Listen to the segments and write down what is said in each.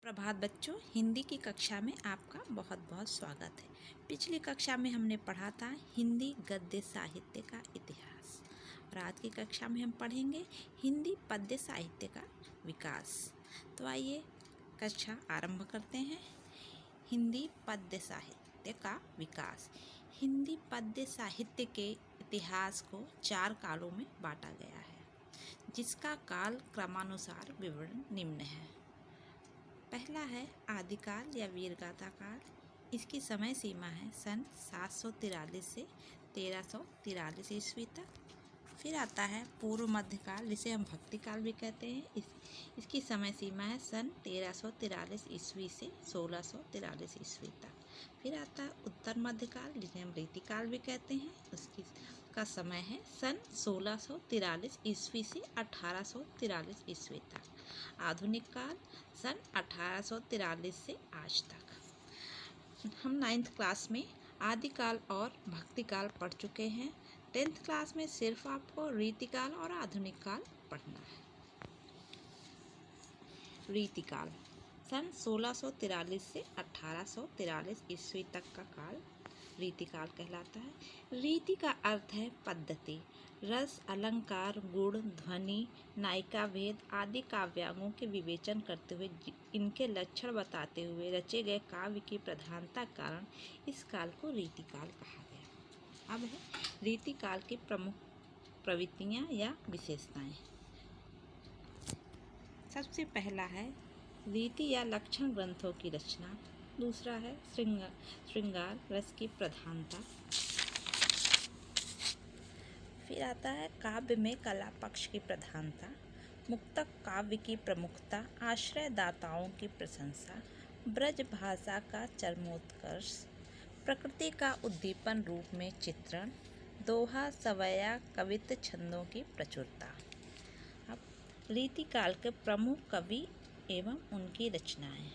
प्रभात बच्चों, हिंदी की कक्षा में आपका बहुत बहुत स्वागत है। पिछली कक्षा में हमने पढ़ा था हिंदी गद्य साहित्य का इतिहास और आज की कक्षा में हम पढ़ेंगे हिंदी पद्य साहित्य का विकास। तो आइए कक्षा आरंभ करते हैं। हिंदी पद्य साहित्य का विकास। हिंदी पद्य साहित्य के इतिहास को 4 कालों में बांटा गया है, जिसका काल क्रमानुसार विवरण निम्न है। पहला है आदिकाल या वीरगाथा काल। इसकी समय सीमा है सन 743 से 1343 ईस्वी तक। फिर आता है पूर्व मध्यकाल, जिसे हम भक्ति काल भी कहते हैं। इसकी समय सीमा है सन 1343 ईस्वी से 1643 ईस्वी तक। फिर आता है उत्तर मध्यकाल, जिसे हम रीतिकाल भी कहते हैं। उसका समय है सन 1643 ईस्वी से 1843 ईस्वी तक। आधुनिक काल सन 1843 से आज तक। हम 9th क्लास में आदिकाल और भक्तिकाल पढ़ चुके हैं। 10th क्लास में सिर्फ आपको रीतिकाल और आधुनिक काल पढ़ना है। रीतिकाल सन 1643 से 1843 ईस्वी तक का काल रीतिकाल कहलाता है। रीति का अर्थ है पद्धति, रस, अलंकार, गुण, ध्वनि, नायिका भेद आदि काव्यांगों के विवेचन करते हुए इनके लक्षण बताते हुए रचे गए काव्य की प्रधानता कारण इस काल को रीतिकाल कहा गया। अब है रीतिकाल की प्रमुख प्रवृत्तियाँ या विशेषताएं। सबसे पहला है रीति या लक्षण ग्रंथों की रचना। दूसरा है श्रृंगार रस की प्रधानता। फिर आता है काव्य में कला पक्ष की प्रधानता, मुक्तक काव्य की प्रमुखता, आश्रयदाताओं की प्रशंसा, ब्रज भाषा का चरमोत्कर्ष, प्रकृति का उद्दीपन रूप में चित्रण, दोहा, सवैया, कवित्व छंदों की प्रचुरता। अब रीतिकाल के प्रमुख कवि एवं उनकी रचनाएं।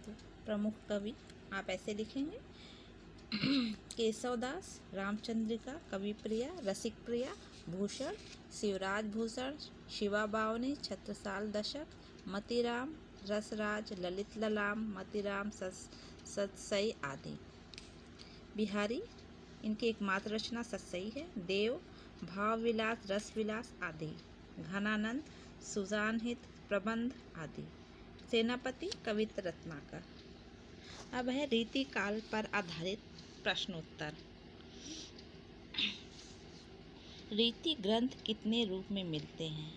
तो प्रमुख कवि आप ऐसे लिखेंगे: केशवदास, रामचंद्रिका, कविप्रिया, रसिकप्रिया, भूषण, शिवराज भूषण, शिवा बावनी, छत्रसाल दशक, मतीराम, रसराज, ललित ललाम, मतीराम सतसई आदि। बिहारी, इनकी एकमात्र रचना सतसई है। देव, भाव विलास, रस विलास आदि। घनानंद, सुजान हित, प्रबंध आदि। सेनापति, कवित्व रत्नाकर। अब है रीतिकाल पर आधारित प्रश्नोत्तर। रीति ग्रंथ कितने रूप में मिलते हैं?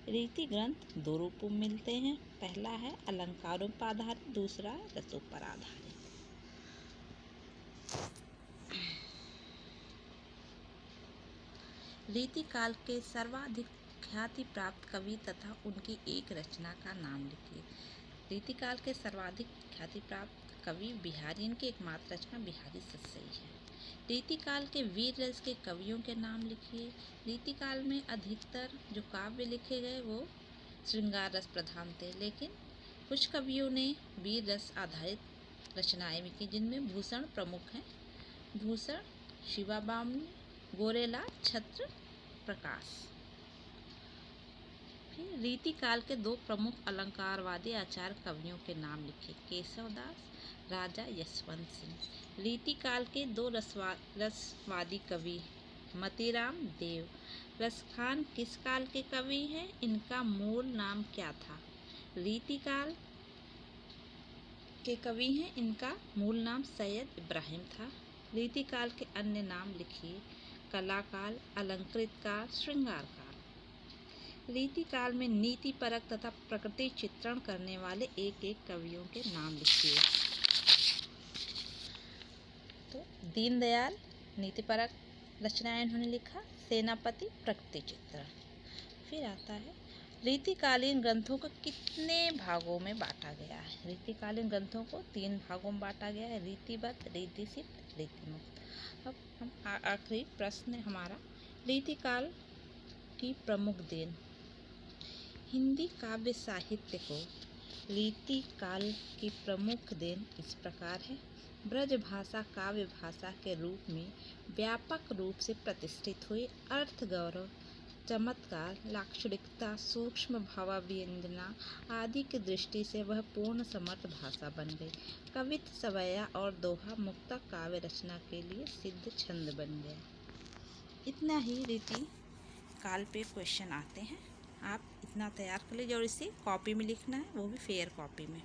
रीति ग्रंथ 2 रूपों में मिलते हैं। पहला है अलंकारों पर आधारित, दूसरा रसों पर आधारित। रीतिकाल के सर्वाधिक ख्याति प्राप्त कवि तथा उनकी एक रचना का नाम लिखिए। रीतिकाल के सर्वाधिक ख्याति प्राप्त कवि बिहारी, इनकी एकमात्र रचना बिहारी सतसई है। रीतिकाल के वीर रस के कवियों के नाम लिखिए। रीतिकाल में अधिकतर जो काव्य लिखे गए वो श्रृंगार रस प्रधान थे, लेकिन कुछ कवियों ने वीर रस आधारित रचनाएं लिखी, जिनमें भूषण प्रमुख हैं। भूषण, शिवा बावनी, गोरेलाल, छत्र प्रकाश। फिर रीतिकाल के 2 प्रमुख अलंकारवादी आचार्य कवियों के नाम लिखे। केशवदास, राजा यशवंत सिंह। रीतिकाल के 2 रसवादी कवि मतीराम, देव। रसखान किस काल के कवि हैं? इनका मूल नाम क्या था? रीतिकाल के कवि हैं, इनका मूल नाम सैयद इब्राहिम था। रीतिकाल के अन्य नाम लिखिए: कलाकाल, अलंकृत काल, श्रृंगार काल। रीतिकाल में नीति परक तथा प्रकृति चित्रण करने वाले एक एक कवियों के नाम लिखिए। तो दीनदयाल नीति परक रचनाएं उन्होंने लिखा। सेनापति प्रकृति चित्रण। फिर आता है रीतिकालीन ग्रंथों को कितने भागों में बांटा गया है? रीतिकालीन ग्रंथों को 3 भागों में बांटा गया है: रीतिबद्ध, रीतिसिद्ध, रीतिमुक्त। अब हम आखिरी प्रश्न हमारा, रीतिकाल की प्रमुख देन। हिंदी काव्य साहित्य को रीतिकाल की प्रमुख देन इस प्रकार है: ब्रज भाषा काव्य भाषा के रूप में व्यापक रूप से प्रतिष्ठित हुई, अर्थ गौरव चमत्कार, लाक्षणिकता, सूक्ष्म भावाभिव्यंजना आदि की दृष्टि से वह पूर्ण समर्थ भाषा बन गई। कवित्व, सवैया और दोहा मुक्तक काव्य रचना के लिए सिद्ध छंद बन गया। इतना ही रीति काल पे क्वेश्चन आते हैं। आप इतना तैयार कर लीजिए और इसे कॉपी में लिखना है, वो भी फेयर कॉपी में।